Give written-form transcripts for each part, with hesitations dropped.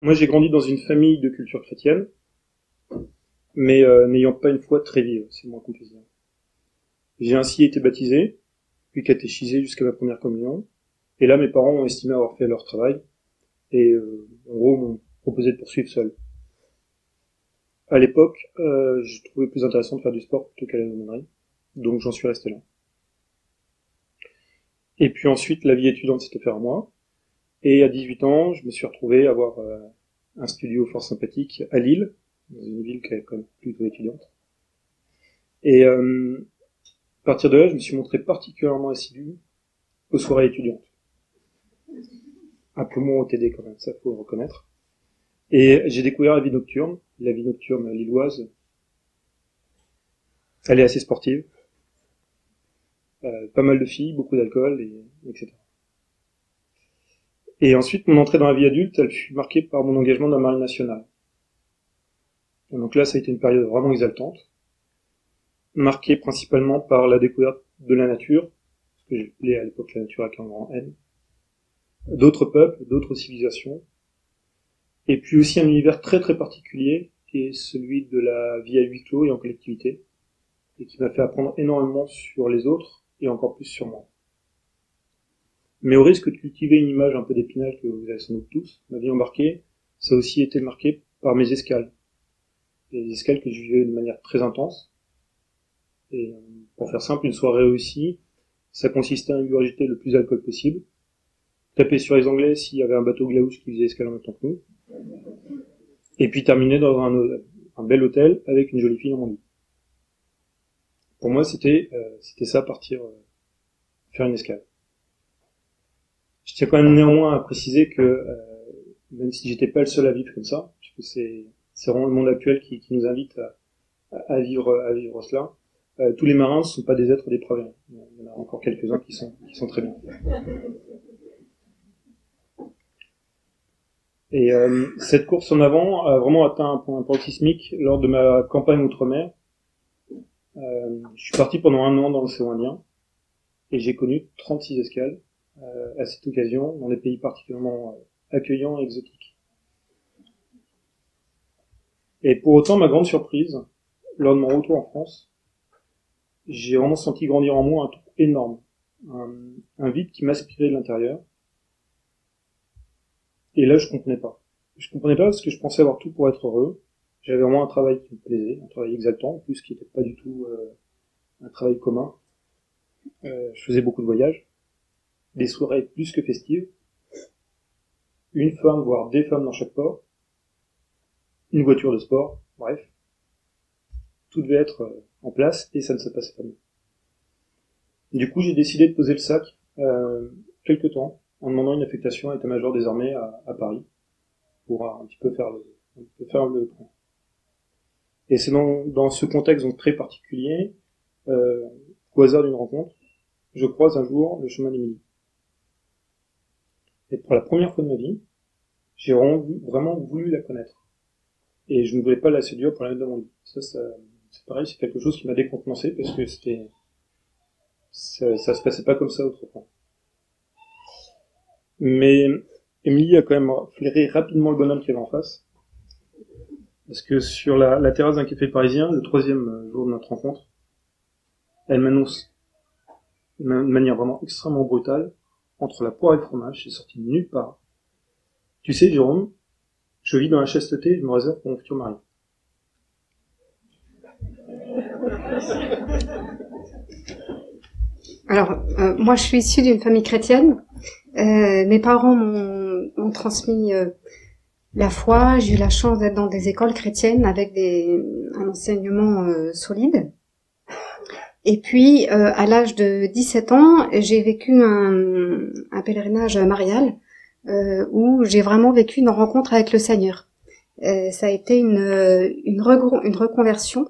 Moi, j'ai grandi dans une famille de culture chrétienne, mais n'ayant pas une foi très vive, c'est le moins qu'on puisse dire. J'ai ainsi été baptisé, puis catéchisé jusqu'à ma première communion, et là, mes parents ont estimé avoir fait leur travail, et en gros, m'ont proposé de poursuivre seul. À l'époque, je trouvais plus intéressant de faire du sport plutôt qu'à l'aumônerie, donc j'en suis resté là. Et puis ensuite, la vie étudiante s'est offerte à moi, et à 18 ans, je me suis retrouvé à avoir un studio fort sympathique à Lille, dans une ville qui est quand même plutôt étudiante. Et à partir de là, je me suis montré particulièrement assidu aux soirées étudiantes. Un peu moins au TD quand même, ça faut le reconnaître. Et j'ai découvert la vie nocturne lilloise. Elle est assez sportive. Pas mal de filles, beaucoup d'alcool, etc. Et ensuite, mon entrée dans la vie adulte, elle fut marquée par mon engagement dans la Marine nationale. Et donc là, ça a été une période vraiment exaltante, marquée principalement par la découverte de la nature, ce que j'appelais à l'époque la nature avec un grand N, d'autres peuples, d'autres civilisations, et puis aussi un univers très très particulier, qui est celui de la vie à huis clos et en collectivité, et qui m'a fait apprendre énormément sur les autres, et encore plus sur moi. Mais au risque de cultiver une image un peu d'épinal que vous avez sans doute tous, ma vie embarquée, ça a aussi été marqué par mes escales. Des escales que je vivais de manière très intense. Et pour faire simple, une soirée réussie, ça consistait à ingurgiter le plus d'alcool possible, taper sur les Anglais s'il y avait un bateau glaouche qui faisait escale en même temps que nous, et puis terminer dans un bel hôtel avec une jolie fille dans mon lit. Pour moi, c'était ça, partir faire une escale. Je tiens quand même néanmoins à préciser que même si j'étais pas le seul à vivre comme ça, puisque c'est vraiment le monde actuel qui nous invite à vivre cela, tous les marins ne sont pas des êtres dépravés. Il y en a encore quelques-uns qui sont très bien. Et cette course en avant a vraiment atteint un point paroxysmique lors de ma campagne outre-mer. Je suis parti pendant 1 an dans l'océan Indien et j'ai connu 36 escales à cette occasion dans des pays particulièrement accueillants et exotiques. Et pour autant, ma grande surprise, lors de mon retour en France, j'ai vraiment senti grandir en moi un truc énorme, un vide qui m'aspirait de l'intérieur. Et là, je comprenais pas. Je comprenais pas parce que je pensais avoir tout pour être heureux. J'avais vraiment un travail qui me plaisait, un travail exaltant, en plus qui n'était pas du tout un travail commun. Je faisais beaucoup de voyages, des soirées plus que festives, une femme, voire des femmes dans chaque port, une voiture de sport, bref. Tout devait être en place et ça ne se passait pas bien. Du coup, j'ai décidé de poser le sac quelque temps en demandant une affectation à l'état-major des armées à Paris pour un petit peu faire le point. Et c'est dans ce contexte donc très particulier qu'au hasard d'une rencontre, je croise un jour le chemin d'Émilie. Et pour la première fois de ma vie, j'ai vraiment voulu la connaître. Et je ne voulais pas la séduire pour la mettre dans mon lit. Ça c'est pareil, c'est quelque chose qui m'a décontenancé parce que ça se passait pas comme ça autrefois. Mais Émilie a quand même flairé rapidement le bonhomme qu'il y avait en face. Parce que sur la terrasse d'un café parisien, le 3e jour de notre rencontre, elle m'annonce de manière vraiment extrêmement brutale, entre la poire et le fromage, c'est sorti de nulle part. Tu sais, Jérôme, je vis dans la chasteté et je me réserve pour mon futur mari. Alors, moi je suis issue d'une famille chrétienne. Mes parents m'ont transmis la foi. J'ai eu la chance d'être dans des écoles chrétiennes avec un enseignement solide. Et puis, à l'âge de 17 ans, j'ai vécu un pèlerinage marial où j'ai vraiment vécu une rencontre avec le Seigneur. Ça a été une reconversion.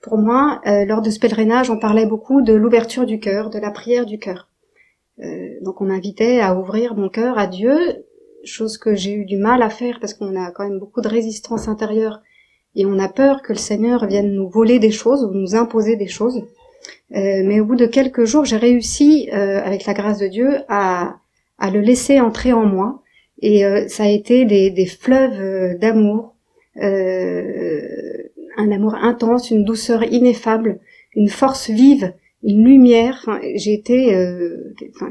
Pour moi, lors de ce pèlerinage, on parlait beaucoup de l'ouverture du cœur, de la prière du cœur. Donc on m'invitait à ouvrir mon cœur à Dieu, chose que j'ai eu du mal à faire parce qu'on a quand même beaucoup de résistance intérieure et on a peur que le Seigneur vienne nous voler des choses ou nous imposer des choses. Mais au bout de quelques jours, j'ai réussi, avec la grâce de Dieu, à le laisser entrer en moi Et ça a été des fleuves d'amour, un amour intense, une douceur ineffable, une force vive, une lumière. Enfin, j'ai été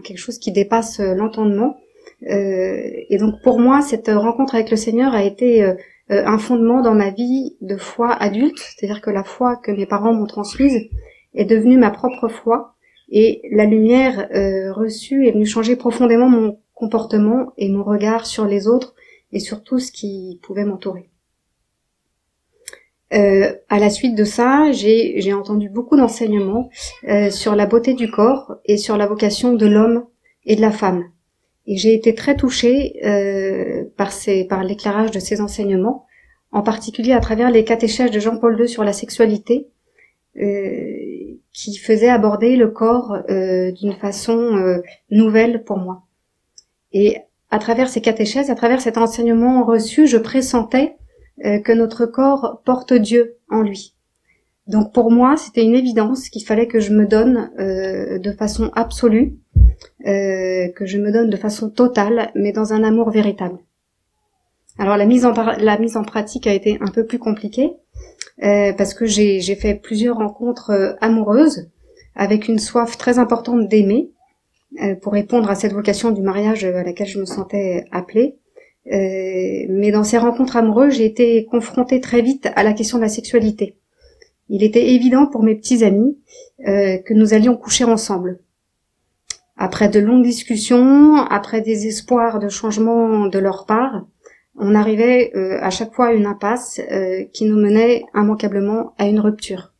quelque chose qui dépasse l'entendement. Et donc pour moi, cette rencontre avec le Seigneur a été un fondement dans ma vie de foi adulte, c'est-à-dire que la foi que mes parents m'ont transmise est devenue ma propre foi, et la lumière reçue est venue changer profondément mon comportement et mon regard sur les autres et sur tout ce qui pouvait m'entourer. À la suite de ça, j'ai entendu beaucoup d'enseignements sur la beauté du corps et sur la vocation de l'homme et de la femme. Et j'ai été très touchée par l'éclairage de ces enseignements, en particulier à travers les catéchèses de Jean-Paul II sur la sexualité, qui faisaient aborder le corps d'une façon nouvelle pour moi. Et à travers ces catéchèses, à travers cet enseignement reçu, je pressentais que notre corps porte Dieu en lui. Donc pour moi, c'était une évidence qu'il fallait que je me donne de façon absolue, que je me donne de façon totale, mais dans un amour véritable. Alors la mise en pratique a été un peu plus compliquée, parce que j'ai fait plusieurs rencontres amoureuses, avec une soif très importante d'aimer, pour répondre à cette vocation du mariage à laquelle je me sentais appelée. Mais dans ces rencontres amoureuses, j'ai été confrontée très vite à la question de la sexualité. Il était évident pour mes petits amis que nous allions coucher ensemble. Après de longues discussions, après des espoirs de changement de leur part, on arrivait à chaque fois à une impasse qui nous menait immanquablement à une rupture.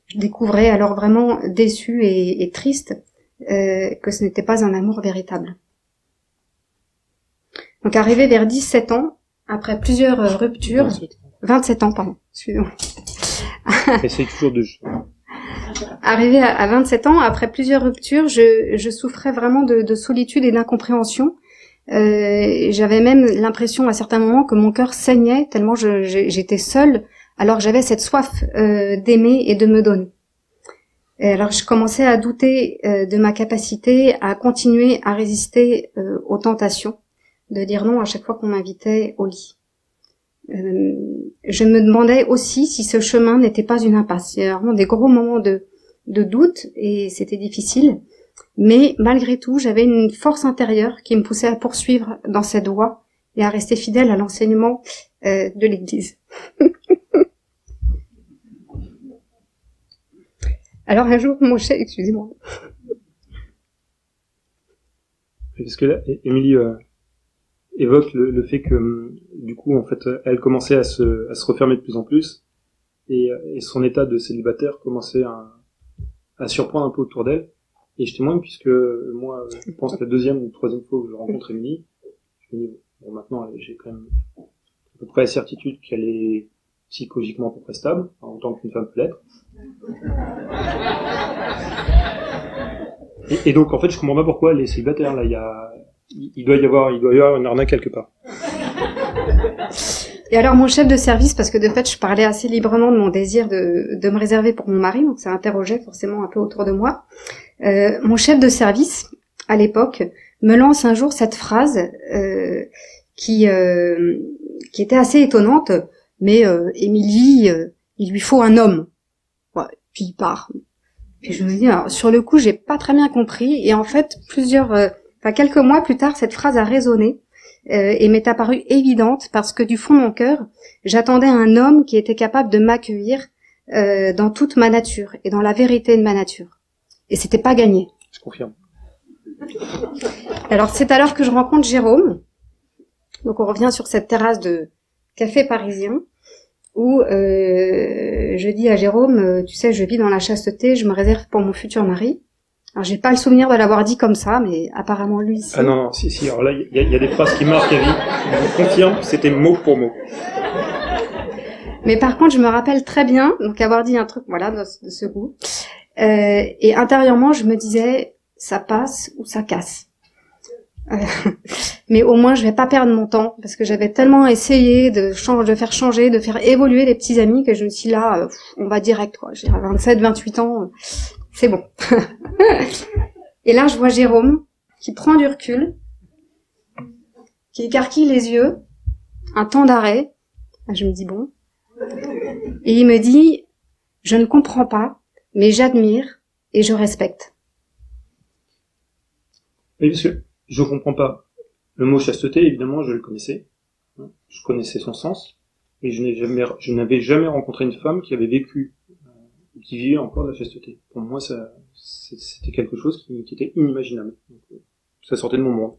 Je découvrais alors vraiment déçue et triste que ce n'était pas un amour véritable. Donc arrivé vers 17 ans, après plusieurs ruptures... 27 ans, pardon, excusez-moi. Essaye toujours de... Arrivé à 27 ans, après plusieurs ruptures, je souffrais vraiment de solitude et d'incompréhension. J'avais même l'impression à certains moments que mon cœur saignait tellement j'étais seule, alors que j'avais cette soif d'aimer et de me donner. Et alors je commençais à douter de ma capacité à continuer à résister aux tentations, de dire non à chaque fois qu'on m'invitait au lit. Je me demandais aussi si ce chemin n'était pas une impasse. Il y a vraiment des gros moments de doute et c'était difficile. Mais malgré tout, j'avais une force intérieure qui me poussait à poursuivre dans cette voie et à rester fidèle à l'enseignement de l'Église. Alors un jour, mon chef, excusez-moi. Parce que là, Émilie évoque le fait que, du coup, en fait, elle commençait à se refermer de plus en plus, et son état de célibataire commençait à surprendre un peu autour d'elle. Et je témoigne puisque moi, je pense que la deuxième ou troisième fois où je rencontre Émilie, je me dis, bon, maintenant, j'ai quand même à peu près la certitude qu'elle est psychologiquement à peu près stable, en tant qu'une femme peut l'être. Et donc, en fait, je comprends pas pourquoi elle est célibataire, là. Il doit y avoir une arnaque quelque part. Et alors mon chef de service, parce que de fait je parlais assez librement de mon désir de me réserver pour mon mari, donc ça interrogeait forcément un peu autour de moi. Mon chef de service, à l'époque, me lance un jour cette phrase qui était assez étonnante, mais Émilie, il lui faut un homme. Ouais, puis il part. Puis je me dis, alors, sur le coup, j'ai pas très bien compris, et en fait, quelques mois plus tard, cette phrase a résonné et m'est apparue évidente parce que du fond de mon cœur, j'attendais un homme qui était capable de m'accueillir dans toute ma nature et dans la vérité de ma nature. Et c'était pas gagné. Je confirme. Alors c'est alors que je rencontre Jérôme. Donc on revient sur cette terrasse de café parisien où je dis à Jérôme, tu sais, je vis dans la chasteté, je me réserve pour mon futur mari. Alors j'ai pas le souvenir de l'avoir dit comme ça, mais apparemment lui, si. Ah non, si. Alors là, il y a des phrases qui marquent la vie. Je vous confirme que c'était mot pour mot. Mais par contre, je me rappelle très bien, donc avoir dit un truc, voilà, de ce goût. Et intérieurement, je me disais, ça passe ou ça casse. Mais au moins, je vais pas perdre mon temps, parce que j'avais tellement essayé de faire changer, de faire évoluer les petits amis, que je me suis dit, là, on va direct, quoi. J'ai 27, 28 ans, c'est bon. Et là, je vois Jérôme, qui prend du recul, qui écarquille les yeux, un temps d'arrêt. Je me dis bon. Et il me dit, je ne comprends pas, mais j'admire et je respecte. Oui, parce que je comprends pas. Le mot chasteté, évidemment, je le connaissais. Je connaissais son sens. Et je n'avais jamais rencontré une femme qui avait vécu, qui vivait encore la chasteté. Pour moi, c'était quelque chose qui était inimaginable. Donc, ça sortait de mon monde.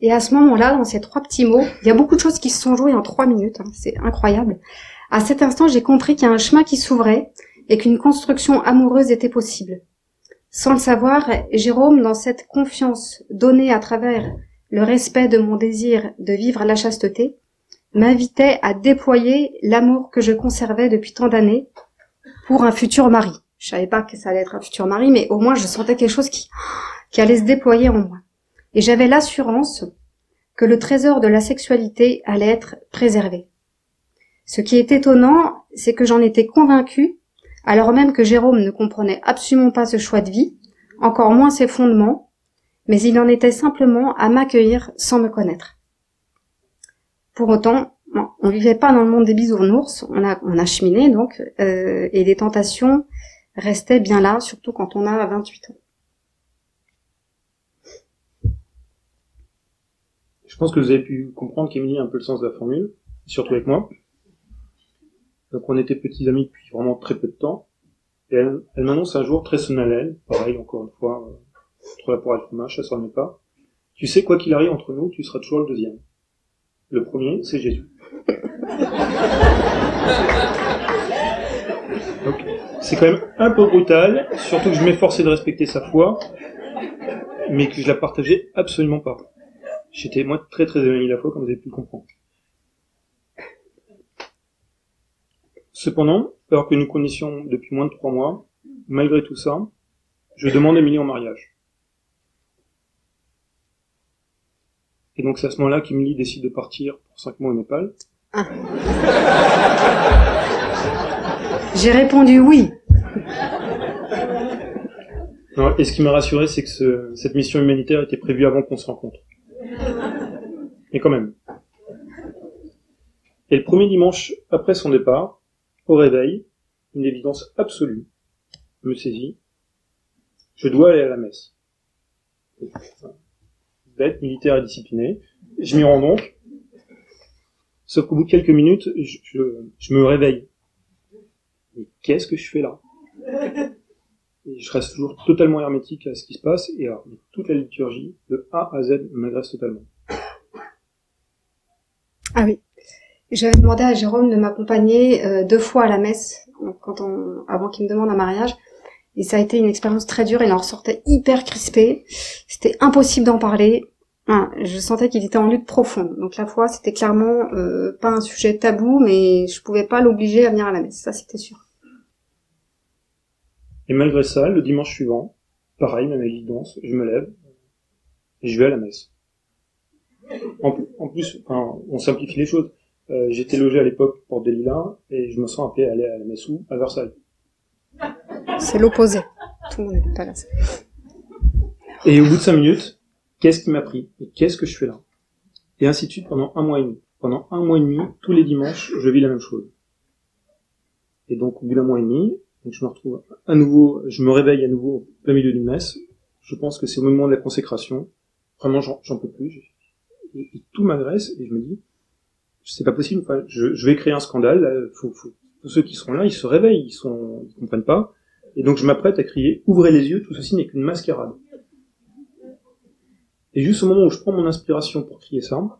Et à ce moment-là, dans ces 3 petits mots, il y a beaucoup de choses qui se sont jouées en 3 minutes. C'est incroyable. À cet instant, j'ai compris qu'il y a un chemin qui s'ouvrait et qu'une construction amoureuse était possible. Sans le savoir, Jérôme, dans cette confiance donnée à travers le respect de mon désir de vivre la chasteté, m'invitait à déployer l'amour que je conservais depuis tant d'années pour un futur mari. Je savais pas que ça allait être un futur mari, mais au moins je sentais quelque chose qui allait se déployer en moi. Et j'avais l'assurance que le trésor de la sexualité allait être préservé. Ce qui est étonnant, c'est que j'en étais convaincue, alors même que Jérôme ne comprenait absolument pas ce choix de vie, encore moins ses fondements, mais il en était simplement à m'accueillir sans me connaître. Pour autant, on vivait pas dans le monde des bisounours, on a cheminé donc, et les tentations restaient bien là, surtout quand on a 28 ans. Je pense que vous avez pu comprendre qu'Émilie a un peu le sens de la formule, surtout avec moi. Donc on était petits amis depuis vraiment très peu de temps. Et elle m'annonce un jour très solennel, pareil encore une fois, trop là pour être humain, ça s'en est pas. Tu sais, quoi qu'il arrive entre nous, tu seras toujours le deuxième. Le premier, c'est Jésus. Donc, c'est quand même un peu brutal, surtout que je m'efforçais de respecter sa foi, mais que je la partageais absolument pas. J'étais, moi, très très éloigné de la foi, comme vous avez pu le comprendre. Cependant, alors que nous connaissions depuis moins de 3 mois, malgré tout ça, je demande Émilie en mariage. Et donc c'est à ce moment-là qu'Émilie décide de partir pour 5 mois au Népal. Ah. J'ai répondu oui. Non, et ce qui m'a rassuré, c'est que cette mission humanitaire était prévue avant qu'on se rencontre. Mais quand même. Et le premier dimanche après son départ, au réveil, une évidence absolue me saisit. Je dois aller à la messe. Bête, militaire et discipliné. Je m'y rends donc. Sauf qu'au bout de quelques minutes, je me réveille. Mais qu'est-ce que je fais là? Et je reste toujours totalement hermétique à ce qui se passe, et alors, toute la liturgie, de A à Z, m'agresse totalement. Ah oui. J'avais demandé à Jérôme de m'accompagner 2 fois à la messe, avant qu'il me demande un mariage. Et ça a été une expérience très dure, il en ressortait hyper crispé. C'était impossible d'en parler. Je sentais qu'il était en lutte profonde. Donc la foi, c'était clairement pas un sujet tabou, mais je pouvais pas l'obliger à venir à la messe, ça c'était sûr. Et malgré ça, le dimanche suivant, pareil, même évidence, je me lève et je vais à la messe. En plus, on simplifie les choses. J'étais logé à l'époque pour des Lilas et je me sens appelé à aller à la messe où? À Versailles. C'est l'opposé. Tout le monde n'est pas là. Et au bout de 5 minutes, qu'est-ce qui m'a pris? Et qu'est-ce que je fais là? Et ainsi de suite pendant 1 mois et demi. Pendant 1 mois et demi, tous les dimanches, je vis la même chose. Et donc, au bout d'1 mois et demi, donc je me retrouve à nouveau, je me réveille à nouveau au plein milieu d'une messe. Je pense que c'est au moment de la consécration. Vraiment, j'en peux plus. Et tout m'agresse et je me dis, c'est pas possible. Enfin, je vais créer un scandale. Tous ceux qui seront là, ils se réveillent, ils comprennent pas. Et donc, je m'apprête à crier, ouvrez les yeux, tout ceci n'est qu'une mascarade. Et juste au moment où je prends mon inspiration pour crier ça,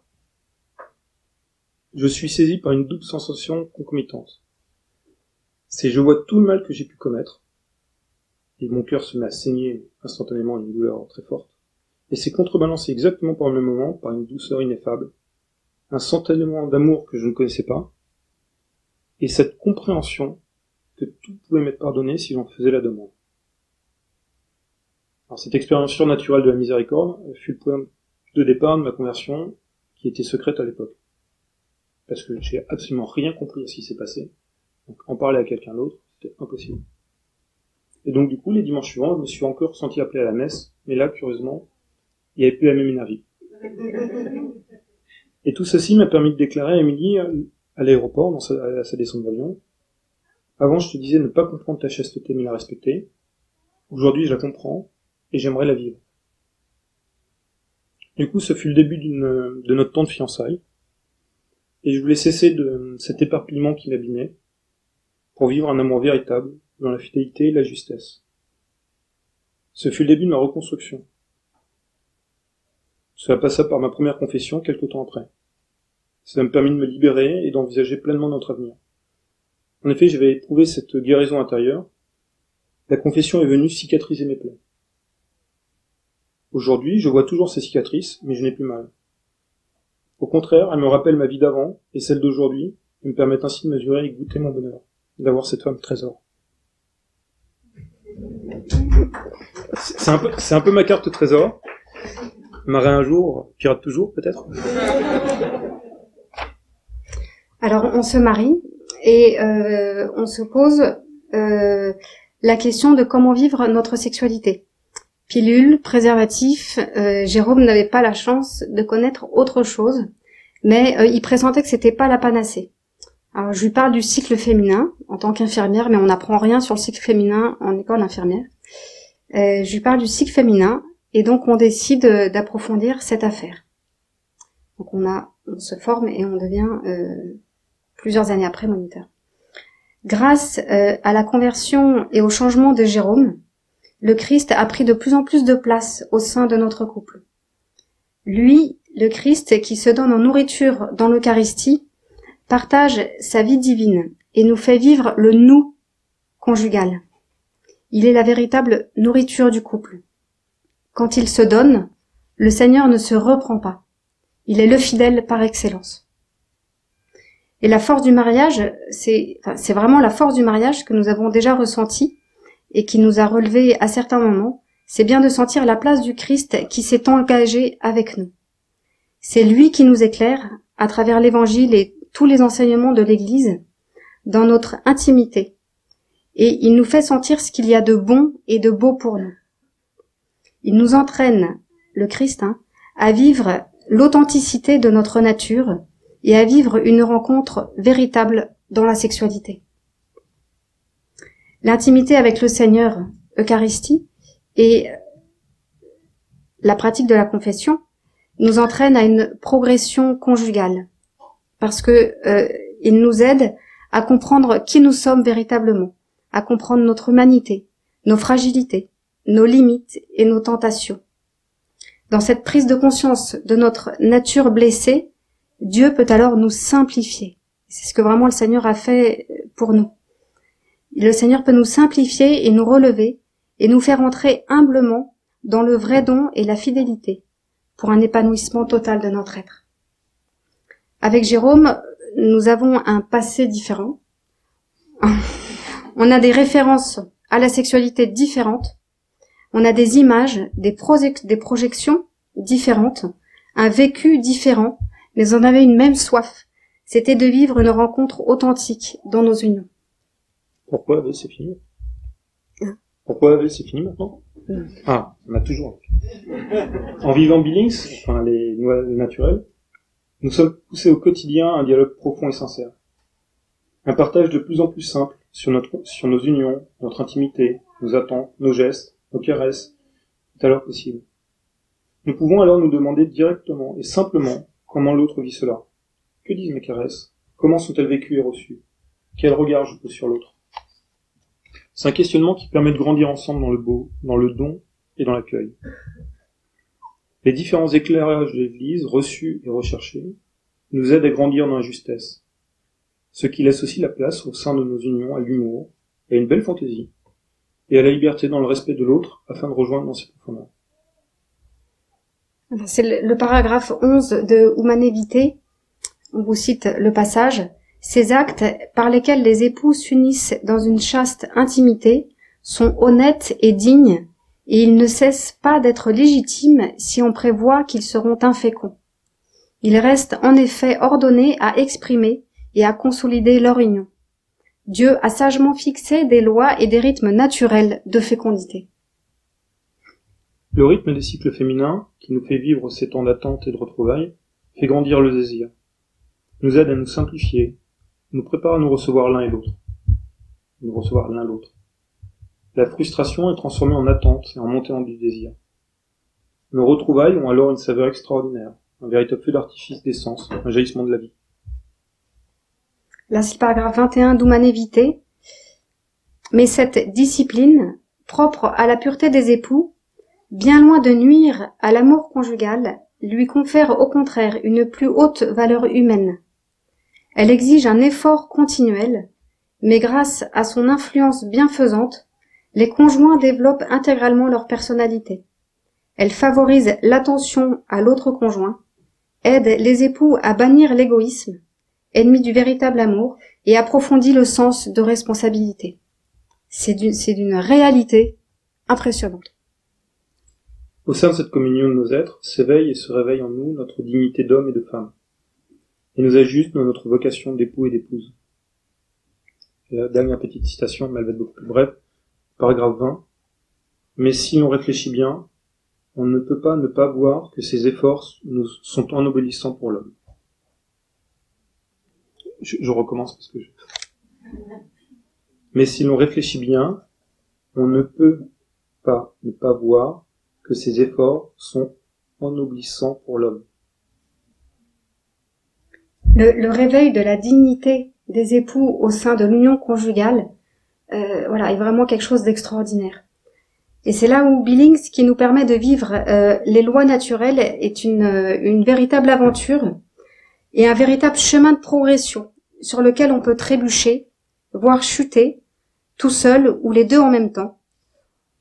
je suis saisi par une double sensation concomitante. C'est je vois tout le mal que j'ai pu commettre, et mon cœur se met à saigner instantanément, une douleur très forte. Et c'est contrebalancé exactement par le même moment, par une douceur ineffable, un sentiment d'amour que je ne connaissais pas, et cette compréhension que tout pouvait m'être pardonné si j'en faisais la demande. Alors cette expérience surnaturelle de la miséricorde fut le point de départ de ma conversion, qui était secrète à l'époque. Parce que j'ai absolument rien compris à ce qui s'est passé. Donc en parler à quelqu'un d'autre, c'était impossible. Et donc du coup, les dimanches suivants, je me suis encore senti appelé à la messe, mais là, curieusement, il n'y avait plus la même énergie. Et tout ceci m'a permis de déclarer à Émilie à l'aéroport, à sa descente d'avion: avant, je te disais ne pas comprendre ta chasteté mais la respecter. Aujourd'hui, je la comprends et j'aimerais la vivre. Du coup, ce fut le début de notre temps de fiançailles. Et je voulais cesser de cet éparpillement qui m'abîmait pour vivre un amour véritable dans la fidélité et la justesse. Ce fut le début de ma reconstruction. Cela passa par ma première confession quelque temps après. Ça m'a permis de me libérer et d'envisager pleinement notre avenir. En effet, j'avais éprouvé cette guérison intérieure. La confession est venue cicatriser mes plaies. Aujourd'hui, je vois toujours ces cicatrices, mais je n'ai plus mal. Au contraire, elle me rappelle ma vie d'avant et celle d'aujourd'hui, et me permettent ainsi de mesurer et goûter mon bonheur, d'avoir cette femme trésor. C'est un peu ma carte trésor. Marin un jour, pirate toujours, peut-être. Alors, on se marie et on se pose la question de comment vivre notre sexualité. Pilule, préservatif, Jérôme n'avait pas la chance de connaître autre chose, mais il pressentait que c'était pas la panacée. Alors, je lui parle du cycle féminin en tant qu'infirmière, mais on n'apprend rien sur le cycle féminin en école infirmière. Je lui parle du cycle féminin et donc on décide d'approfondir cette affaire. Donc on se forme et on devient plusieurs années après moniteur. Grâce à la conversion et au changement de Jérôme, le Christ a pris de plus en plus de place au sein de notre couple. Lui, le Christ qui se donne en nourriture dans l'Eucharistie, partage sa vie divine et nous fait vivre le nous conjugal. Il est la véritable nourriture du couple. Quand il se donne, le Seigneur ne se reprend pas. Il est le fidèle par excellence. Et la force du mariage, c'est vraiment la force du mariage que nous avons déjà ressentie et qui nous a relevés à certains moments, c'est bien de sentir la place du Christ qui s'est engagé avec nous. C'est lui qui nous éclaire, à travers l'Évangile et tous les enseignements de l'Église, dans notre intimité. Et il nous fait sentir ce qu'il y a de bon et de beau pour nous. Il nous entraîne, le Christ, à vivre l'authenticité de notre nature et à vivre une rencontre véritable dans la sexualité. L'intimité avec le Seigneur, Eucharistie, et la pratique de la confession nous entraîne à une progression conjugale, parce que il nous aide à comprendre qui nous sommes véritablement, à comprendre notre humanité, nos fragilités, nos limites et nos tentations. Dans cette prise de conscience de notre nature blessée, Dieu peut alors nous simplifier. C'est ce que vraiment le Seigneur a fait pour nous. Le Seigneur peut nous simplifier et nous relever et nous faire entrer humblement dans le vrai don et la fidélité pour un épanouissement total de notre être. Avec Jérôme, nous avons un passé différent. On a des références à la sexualité différentes. On a des images, des projections différentes, un vécu différent, mais on avait une même soif. C'était de vivre une rencontre authentique dans nos unions. Pourquoi c'est fini? Pourquoi c'est fini maintenant? Ah, on a toujours. En vivant Billings, enfin les lois naturelles, nous sommes poussés au quotidien à un dialogue profond et sincère. Un partage de plus en plus simple sur nos unions, notre intimité, nos attentes, nos gestes, nos caresses, est alors possible. Nous pouvons alors nous demander directement et simplement comment l'autre vit cela. Que disent mes caresses? Comment sont-elles vécues et reçues? Quel regard je pose sur l'autre? C'est un questionnement qui permet de grandir ensemble dans le beau, dans le don et dans l'accueil. Les différents éclairages de l'Église, reçus et recherchés, nous aident à grandir dans la justesse, ce qui laisse aussi la place au sein de nos unions à l'humour, à une belle fantaisie, et à la liberté dans le respect de l'autre afin de rejoindre dans ses profondeurs. C'est le paragraphe 11 de Humanae Vitae. On vous cite le passage. Ces actes par lesquels les époux s'unissent dans une chaste intimité sont honnêtes et dignes, et ils ne cessent pas d'être légitimes si on prévoit qu'ils seront inféconds. Ils restent en effet ordonnés à exprimer et à consolider leur union. Dieu a sagement fixé des lois et des rythmes naturels de fécondité. Le rythme des cycles féminins, qui nous fait vivre ces temps d'attente et de retrouvailles, fait grandir le désir, nous aide à nous simplifier, nous prépare à nous recevoir l'un et l'autre. Nous recevoir l'un l'autre. La frustration est transformée en attente et en montée en du désir. Nos retrouvailles ont alors une saveur extraordinaire, un véritable feu d'artifice des sens, un jaillissement de la vie. Là, c'est le paragraphe 21 d'Humanité Vitae. Mais cette discipline, propre à la pureté des époux, bien loin de nuire à l'amour conjugal, lui confère au contraire une plus haute valeur humaine. Elle exige un effort continuel, mais grâce à son influence bienfaisante, les conjoints développent intégralement leur personnalité. Elle favorise l'attention à l'autre conjoint, aide les époux à bannir l'égoïsme, ennemi du véritable amour, et approfondit le sens de responsabilité. C'est d'une réalité impressionnante. Au sein de cette communion de nos êtres, s'éveille et se réveille en nous notre dignité d'homme et de femme, et nous ajuste dans notre vocation d'époux et d'épouse. Et la dernière petite citation, mais elle va être beaucoup plus brève, paragraphe 20. Mais si l'on réfléchit bien, on ne peut pas ne pas voir que ces efforts nous sont ennoblissants pour l'homme. Je recommence parce que Mais si l'on réfléchit bien, on ne peut pas ne pas voir que ces efforts sont ennoblissants pour l'homme. Le réveil de la dignité des époux au sein de l'union conjugale, est vraiment quelque chose d'extraordinaire. Et c'est là où Billings, qui nous permet de vivre les lois naturelles, est une véritable aventure et un véritable chemin de progression sur lequel on peut trébucher, voire chuter, tout seul ou les deux en même temps.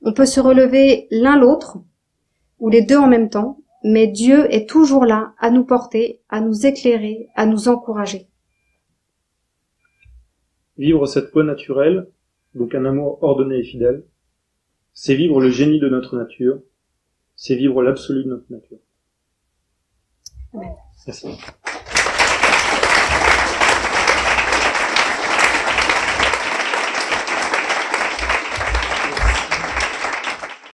On peut se relever l'un l'autre, ou les deux en même temps, mais Dieu est toujours là à nous porter, à nous éclairer, à nous encourager. Vivre cette loi naturelle, donc un amour ordonné et fidèle, c'est vivre le génie de notre nature, c'est vivre l'absolu de notre nature. Amen. Merci.